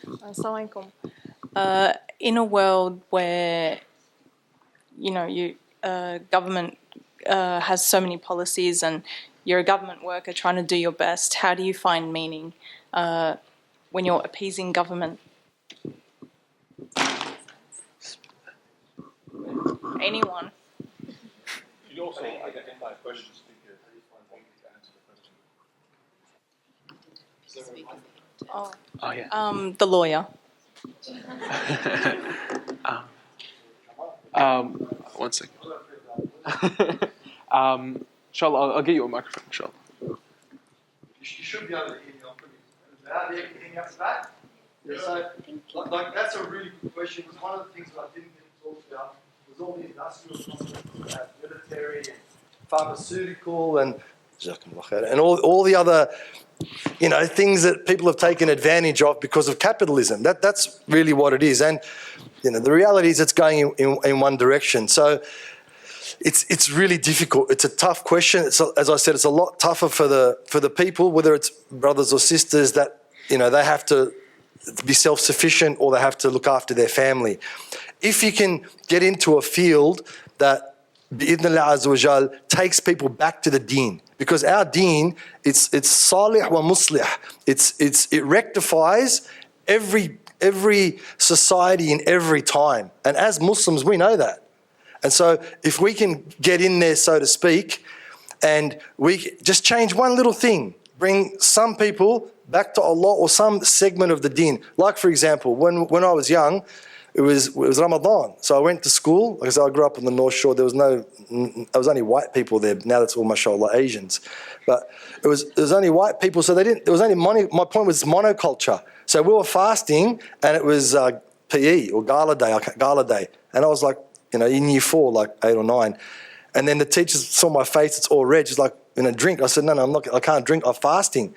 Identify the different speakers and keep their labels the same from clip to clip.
Speaker 1: Assalamualaikum. In a world where, government has so many policies and you're a government worker trying to do your best, how do you find meaning when you're appeasing government? Anyone?
Speaker 2: You also identify questions to answer the question.
Speaker 3: Oh yeah.
Speaker 1: The lawyer.
Speaker 3: One second. Inshallah, I'll get you a microphone, inshallah.
Speaker 4: You should be able to hear me. Without anything else back? Yeah, so, that's a really good question. Because one of the things that I didn't get to talk about was all the industrial companies, military and pharmaceutical and all the other, things that people have taken advantage of because of capitalism. That's really what it is. And, the reality is it's going in one direction. So it's really difficult. It's a tough question. As I said, it's a lot tougher for the people, whether it's brothers or sisters that, they have to be self-sufficient or they have to look after their family. If you can get into a field that bi'idhnillah azza wa jal takes people back to the deen, because our deen, it's salih wa muslih. It rectifies every society in every time. And as Muslims, we know that. And so if we can get in there, so to speak, and we just change one little thing, bring some people back to Allah or some segment of the deen. Like, for example, when I was young, it was Ramadan. So I went to school, because I grew up on the North Shore. There was only white people there. Now it's all, mashallah, Asians. But it was only white people, so it was only my point was monoculture. So we were fasting, and it was PE or gala day. And I was like, in year 4, like 8 or 9. And then the teachers saw my face, it's all red. She's like, drink. I said, no, I can't drink, I'm fasting.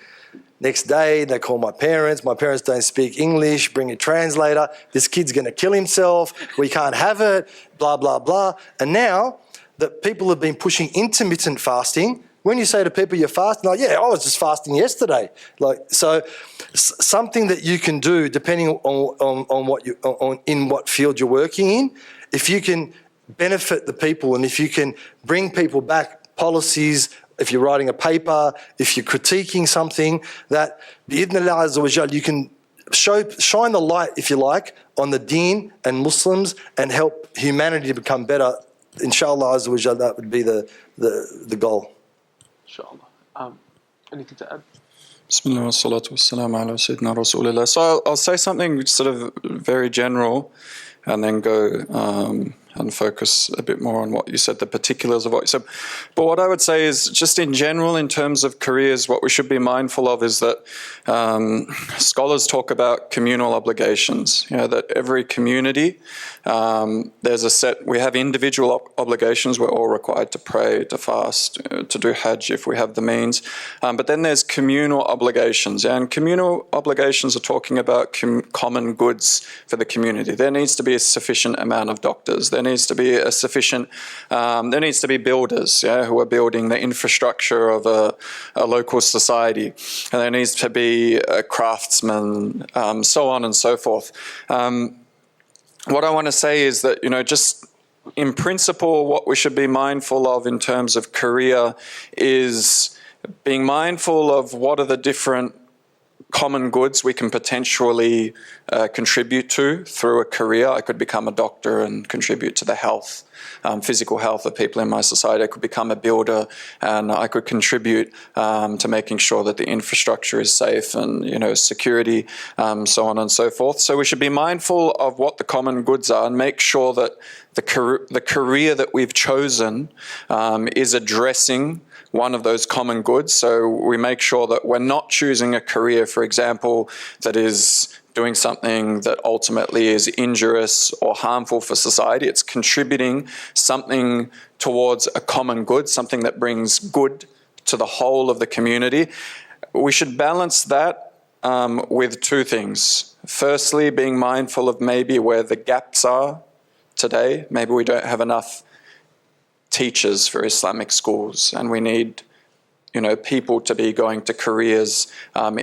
Speaker 4: Next day, they call my parents. My parents don't speak English, bring a translator. This kid's going to kill himself. We can't have it, blah, blah, blah. And now that people have been pushing intermittent fasting, when you say to people you're fasting, like, yeah, I was just fasting yesterday. So something that you can do depending on in what field you're working in, if you can benefit the people and if you can bring people back policies, if you're writing a paper, if you're critiquing something, that bi'idhnillah azza wa jal, you can shine the light, if you like, on the deen and Muslims and help humanity to become better. Inshallah azza wa jal, that would be the goal.
Speaker 3: Inshallah. Anything to add?
Speaker 5: Bismillah wa salatu wa salam ala Sayyidina Rasulullah. So I'll say something sort of very general and then go and focus a bit more on what you said, the particulars of what you said. But what I would say is, just in general, in terms of careers, what we should be mindful of is that scholars talk about communal obligations. That every community, there's a set, we have individual obligations. We're all required to pray, to fast, to do Hajj if we have the means. But then there's communal obligations. And communal obligations are talking about common goods for the community. There needs to be a sufficient amount of doctors. There needs to be there needs to be builders, who are building the infrastructure of a local society. And there needs to be craftsmen, so on and so forth. What I want to say is that, just in principle, what we should be mindful of in terms of career is being mindful of what are the different common goods we can potentially contribute to through a career. I could become a doctor and contribute to the health, physical health of people in my society. I could become a builder and I could contribute to making sure that the infrastructure is safe and, security, so on and so forth. So we should be mindful of what the common goods are and make sure that the career that we've chosen is addressing one of those common goods. So we make sure that we're not choosing a career, for example, that is doing something that ultimately is injurious or harmful for society. It's contributing something towards a common good, something that brings good to the whole of the community. We should balance that with two things. Firstly, being mindful of maybe where the gaps are today. Maybe we don't have enough teachers for Islamic schools, and we need people to be going to careers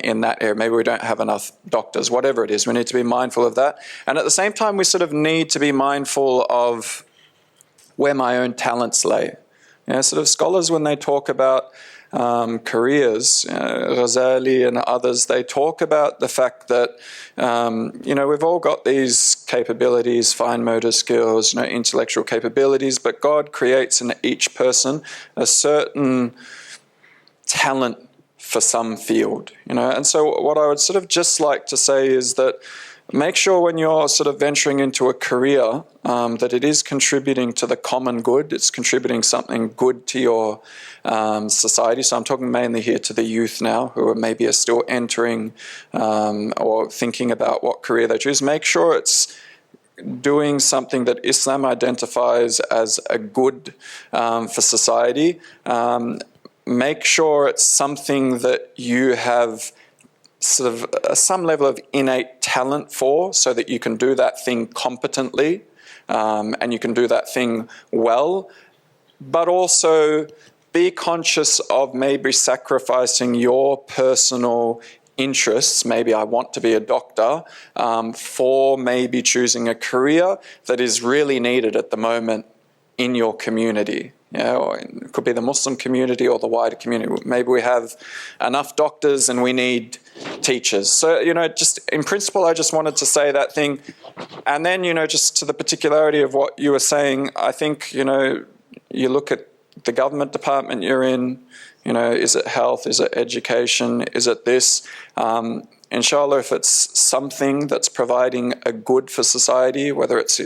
Speaker 5: in that area. Maybe we don't have enough doctors, whatever it is. We need to be mindful of that. And at the same time, we sort of need to be mindful of where my own talents lay. Sort of scholars, when they talk about careers, Ghazali and others, they talk about the fact that, we've all got these capabilities, fine motor skills, intellectual capabilities, but God creates in each person a certain talent for some field, And so what I would sort of just like to say is that make sure when you're sort of venturing into a career that it is contributing to the common good. It's contributing something good to your society. So I'm talking mainly here to the youth now who are maybe still entering or thinking about what career they choose. Make sure it's doing something that Islam identifies as a good for society. Make sure it's something that you have sort of some level of innate talent for, so that you can do that thing competently and you can do that thing well, but also be conscious of maybe sacrificing your personal interests. Maybe I want to be a doctor for maybe choosing a career that is really needed at the moment in your community. Or it could be the Muslim community or the wider community. Maybe we have enough doctors and we need teachers. So, just in principle, I just wanted to say that thing. And then, just to the particularity of what you were saying, I think, you look at the government department you're in, is it health, is it education, is it this? Inshallah, if it's something that's providing a good for society, whether it's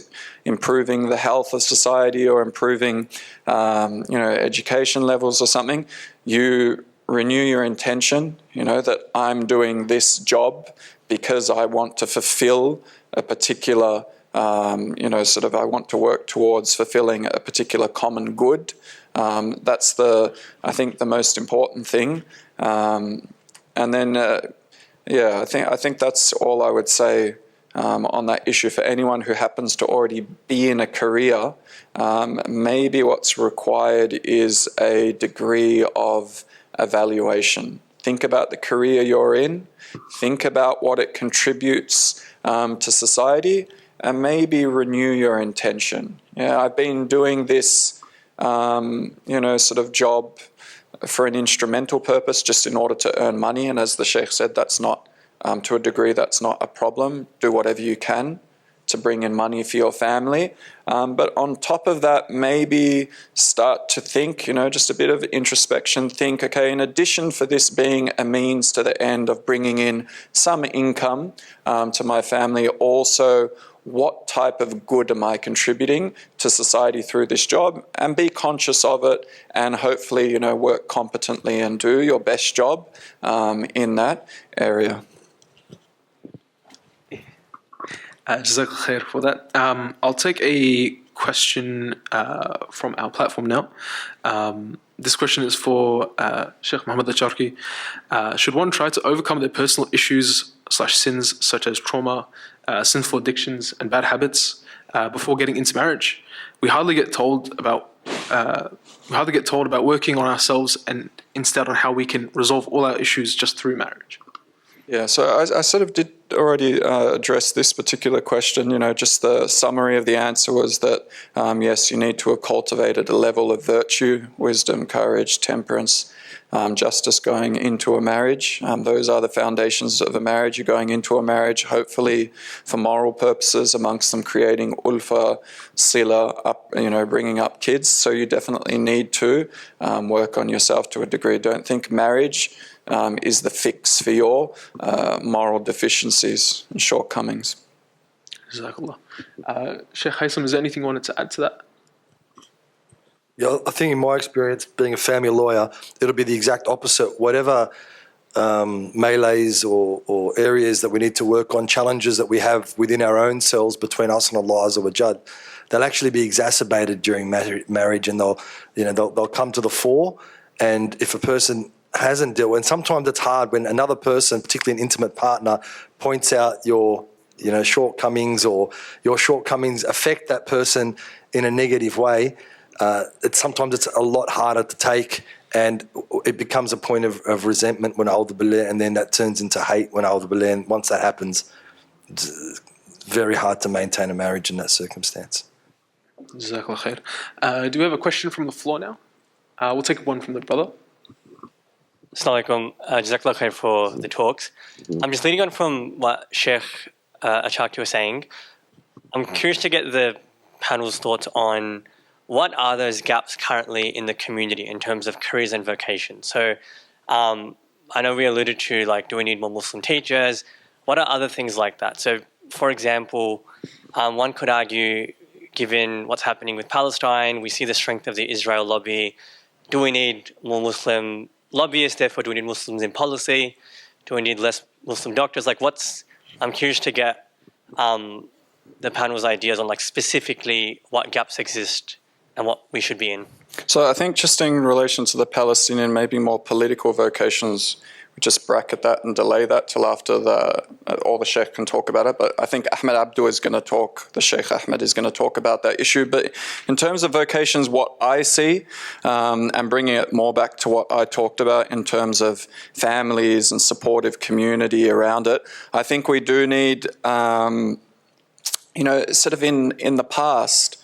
Speaker 5: improving the health of society or improving, education levels or something, you renew your intention, that I'm doing this job because I want to fulfill a particular, I want to work towards fulfilling a particular common good. That's I think the most important thing. And then, I think that's all I would say on that issue for anyone who happens to already be in a career. Maybe what's required is a degree of evaluation. Think about the career you're in. Think about what it contributes to society, and maybe renew your intention. I've been doing this, sort of job for an instrumental purpose, just in order to earn money. And as the Sheikh said, that's not, to a degree, that's not a problem. Do whatever you can to bring in money for your family. But on top of that, maybe start to think, just a bit of introspection, think, okay, in addition for this being a means to the end of bringing in some income to my family, also what type of good am I contributing to society through this job, and be conscious of it, and hopefully, work competently and do your best job in that area.
Speaker 3: Jazakallah khair for that. I'll take a question from our platform now. This question is for Sheikh Mohamed Acharki. Should one try to overcome their personal issues/sins such as trauma, sinful addictions and bad habits before getting into marriage? We hardly get told about working on ourselves, and instead on how we can resolve all our issues just through marriage.
Speaker 5: Yeah, so I sort of did already address this particular question. Just the summary of the answer was that, yes, you need to have cultivated a level of virtue, wisdom, courage, temperance, justice going into a marriage. Those are the foundations of a marriage. You're going into a marriage, hopefully for moral purposes, amongst them creating ulfa, sila, bringing up kids. So you definitely need to work on yourself to a degree. Don't think marriage is the fix for your moral deficiencies and shortcomings.
Speaker 3: Jazakallah. Sheikh Haisam, is there anything you wanted to add to that?
Speaker 4: Yeah, I think in my experience, being a family lawyer, it'll be the exact opposite. Whatever melees or areas that we need to work on, challenges that we have within our own selves between us and Allah Azza wa Jal, they'll actually be exacerbated during marriage, and they'll come to the fore. And if a person hasn't dealt with, and sometimes it's hard when another person, particularly an intimate partner, points out your shortcomings, or your shortcomings affect that person in a negative way. Sometimes it's a lot harder to take and it becomes a point of resentment when older billah, and then that turns into hate when older billah, and once that happens, it's very hard to maintain a marriage in that circumstance.
Speaker 3: Jazakallah khair. Do we have a question from the floor now? We'll take one from the brother.
Speaker 6: Assalamu alaikum. Jazakallah khair for the talks. I'm just leading on from what Sheikh Acharki was saying. I'm curious to get the panel's thoughts on what are those gaps currently in the community in terms of careers and vocations. So I know we alluded to, like, do we need more Muslim teachers? What are other things like that? So, for example, one could argue, given what's happening with Palestine, we see the strength of the Israel lobby. Do we need more Muslim lobbyists? Therefore, do we need Muslims in policy? Do we need less Muslim doctors? Like, I'm curious to get the panel's ideas on, like, specifically what gaps exist and what we should be in.
Speaker 5: So I think just in relation to the Palestinian, maybe more political vocations, we just bracket that and delay that till after all the Sheikh can talk about it. But I think Ahmed Abdu is going to talk, the Sheikh Ahmed is going to talk about that issue. But in terms of vocations, what I see, and bringing it more back to what I talked about in terms of families and supportive community around it, I think we do need, sort of in the past,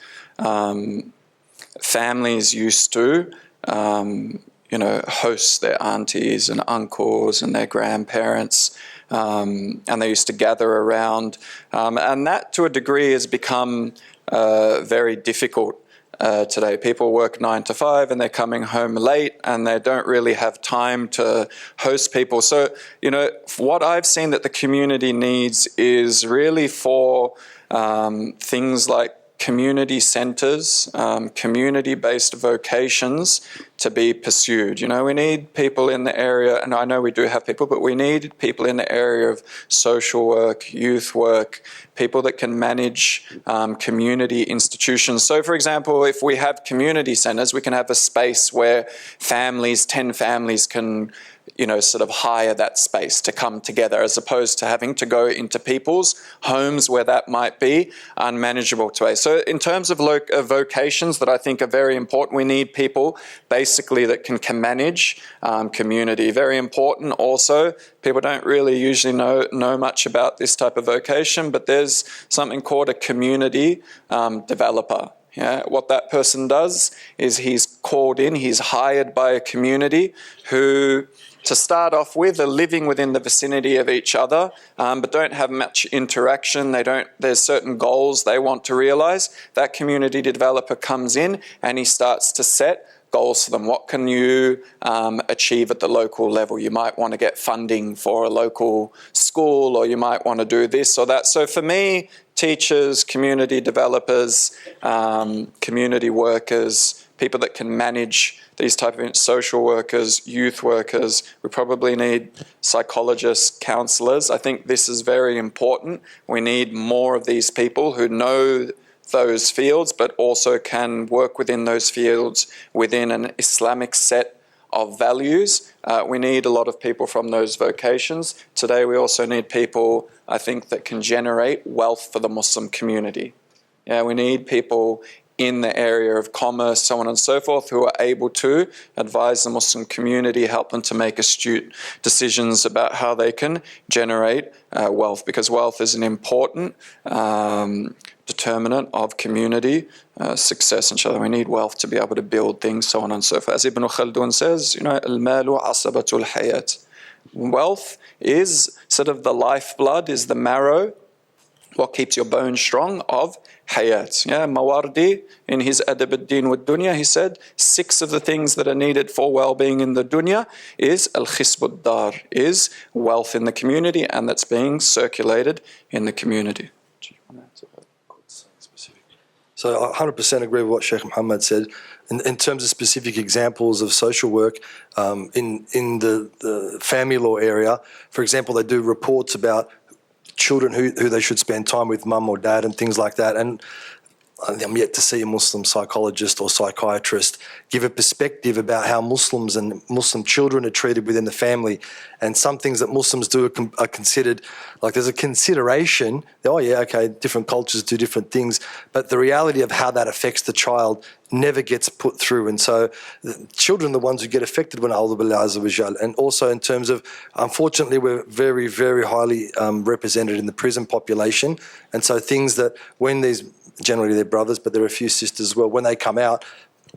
Speaker 5: families used to, host their aunties and uncles and their grandparents, and they used to gather around. And that, to a degree, has become very difficult today. People work 9 to 5 and they're coming home late and they don't really have time to host people. So, what I've seen that the community needs is really for things like community centres, community-based vocations to be pursued. We need people in the area, and I know we do have people, but we need people in the area of social work, youth work, people that can manage community institutions. So, for example, if we have community centres, we can have a space where 10 families can sort of hire that space to come together, as opposed to having to go into people's homes where that might be unmanageable today. So in terms of vocations that I think are very important, we need people basically that can manage community. Very important also, people don't really usually know much about this type of vocation, but there's something called a community developer. Yeah, what that person does is he's called in, he's hired by a community who, to start off with, are living within the vicinity of each other, but don't have much interaction. There's certain goals they want to realize. That community developer comes in and he starts to set goals for them. What can you achieve at the local level? You might want to get funding for a local school, or you might want to do this or that. So for me, teachers, community developers, community workers, people that can manage these type of social workers, youth workers. We probably need psychologists, counsellors. I think this is very important. We need more of these people who know those fields, but also can work within those fields within an Islamic set of values. We need a lot of people from those vocations. Today we also need people, I think, that can generate wealth for the Muslim community. Yeah, we need people in the area of commerce, so on and so forth, who are able to advise the Muslim community, help them to make astute decisions about how they can generate wealth, because wealth is an important determinant of community success. Inshallah, we need wealth to be able to build things, so on and so forth. As Ibn Khaldun says, al-malu asabatul hayat. Wealth is sort of the lifeblood, is the marrow, what keeps your bones strong, of hayat. Yeah, Mawardi, in his Adab ad-Din wa dunya, he said 6 of the things that are needed for well-being in the dunya is al-khisb ad-dar, is wealth in the community, and that's being circulated in the community.
Speaker 4: So I 100% agree with what Sheikh Mohamed said. In terms of specific examples of social work, in the family law area, for example, they do reports about children who they should spend time with, mum or dad, and things like that. And I'm yet to see a Muslim psychologist or psychiatrist give a perspective about how Muslims and Muslim children are treated within the family. And some things that Muslims do are considered, like there's a consideration, oh yeah, okay, different cultures do different things, but the reality of how that affects the child never gets put through. And so the children are the ones who get affected when A'udhu Billahi Azza wa Jal. And also in terms of, unfortunately, we're very, very highly represented in the prison population. And so things that when these, generally they're brothers, but there are a few sisters as well, when they come out,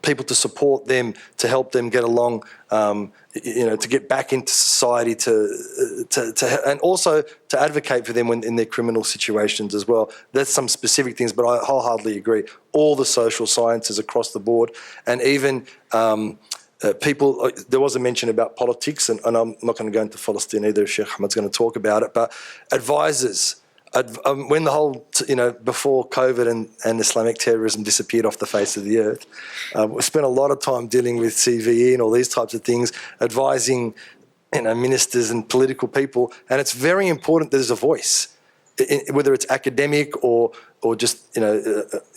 Speaker 4: people to support them, to help them get along, to get back into society, and also to advocate for them when in their criminal situations as well. That's some specific things, but I wholeheartedly agree. All the social sciences across the board, and even people. There was a mention about politics, and I'm not going to go into Palestine either. Sheikh Ahmed's going to talk about it, but advisors. When the whole, before COVID and Islamic terrorism disappeared off the face of the earth, we spent a lot of time dealing with CVE and all these types of things, advising, ministers and political people. And it's very important that there's a voice, whether it's academic or just,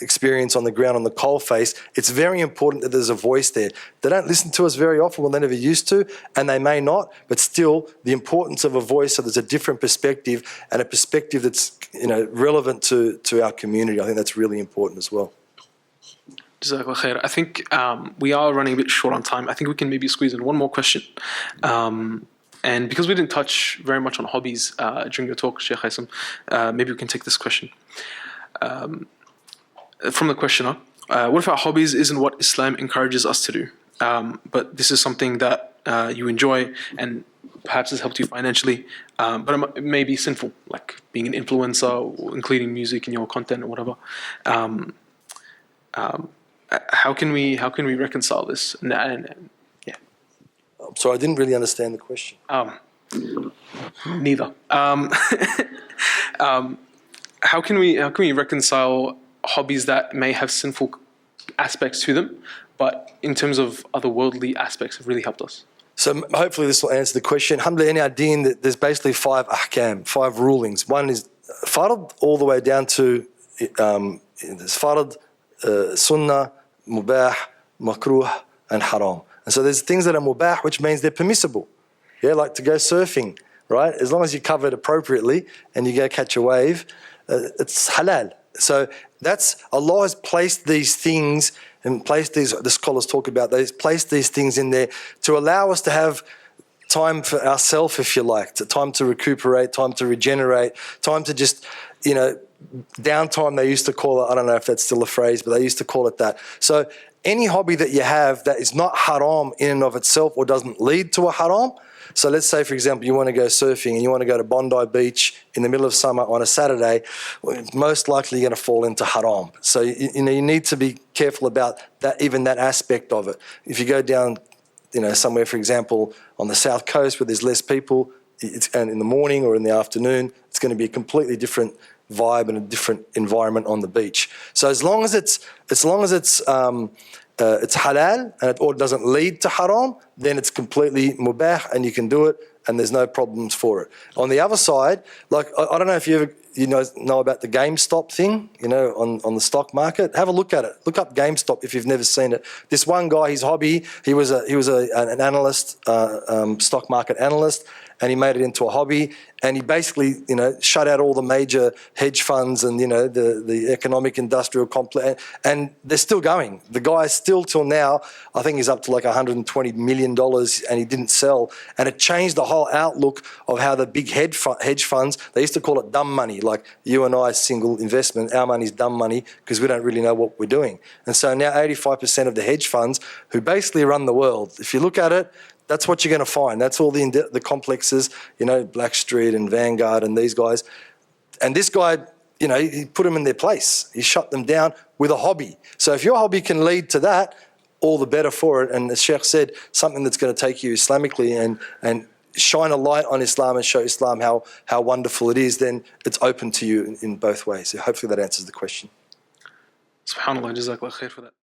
Speaker 4: experience on the ground, on the coalface. It's very important that there's a voice there. They don't listen to us very often, well, they never used to, and they may not, but still the importance of a voice so there's a different perspective, and a perspective that's, relevant to our community. I think that's really important as well.
Speaker 3: Jazakallah khair. I think we are running a bit short on time. I think we can maybe squeeze in one more question. And because we didn't touch very much on hobbies during your talk, Sheikh Haisam, maybe we can take this question. From the questioner, what if our hobbies isn't what Islam encourages us to do, but this is something that you enjoy and perhaps has helped you financially, but it may be sinful, like being an influencer or including music in your content or whatever. How can we reconcile this? Yeah.
Speaker 4: I'm sorry, I didn't really understand the question.
Speaker 3: Neither. How can we reconcile hobbies that may have sinful aspects to them, but in terms of other worldly aspects have really helped us?
Speaker 4: So hopefully this will answer the question. Alhamdulillah, in our deen, there's basically 5 ahkam, 5 rulings. One is farad, all the way down to there's farad, sunnah, mubah, makruh, and haram. And so there's things that are mubah, which means they're permissible. Yeah, like to go surfing, right? As long as you cover it appropriately and you go catch a wave, it's halal. So that's, Allah has placed these things and placed these, the scholars talk about, they've placed these things in there to allow us to have time for ourselves, if you like, time to recuperate, time to regenerate, time to just, downtime they used to call it. I don't know if that's still a phrase, but they used to call it that. So any hobby that you have that is not haram in and of itself or doesn't lead to a haram. So let's say, for example, you want to go surfing and you want to go to Bondi Beach in the middle of summer on a Saturday, well, most likely you're going to fall into haram. So, you need to be careful about that, even that aspect of it. If you go down, somewhere, for example, on the south coast where there's less people, and in the morning or in the afternoon, it's going to be a completely different vibe and a different environment on the beach. So as long as it's halal and or it doesn't lead to haram, then it's completely mubah and you can do it and there's no problems for it. On the other side, like I don't know if you ever know about the GameStop thing, on the stock market. Have a look at it. Look up GameStop if you've never seen it. This one guy, his hobby, he was an analyst, stock market analyst, and he made it into a hobby. And he basically, shut out all the major hedge funds and, the economic industrial complex. And they're still going. The guy still till now, I think he's up to like $120 million and he didn't sell. And it changed the whole outlook of how the big hedge funds, they used to call it dumb money, like you and I, single investment, our money's dumb money because we don't really know what we're doing. And so now 85% of the hedge funds who basically run the world, if you look at it, that's what you're going to find. That's all the complexes, Blackstreet and Vanguard and these guys. And this guy, he put them in their place. He shut them down with a hobby. So if your hobby can lead to that, all the better for it. And as Sheikh said, something that's going to take you Islamically and shine a light on Islam and show Islam how wonderful it is, then it's open to you in both ways. So hopefully that answers the question.
Speaker 3: SubhanAllah, Jazakallah khair for that.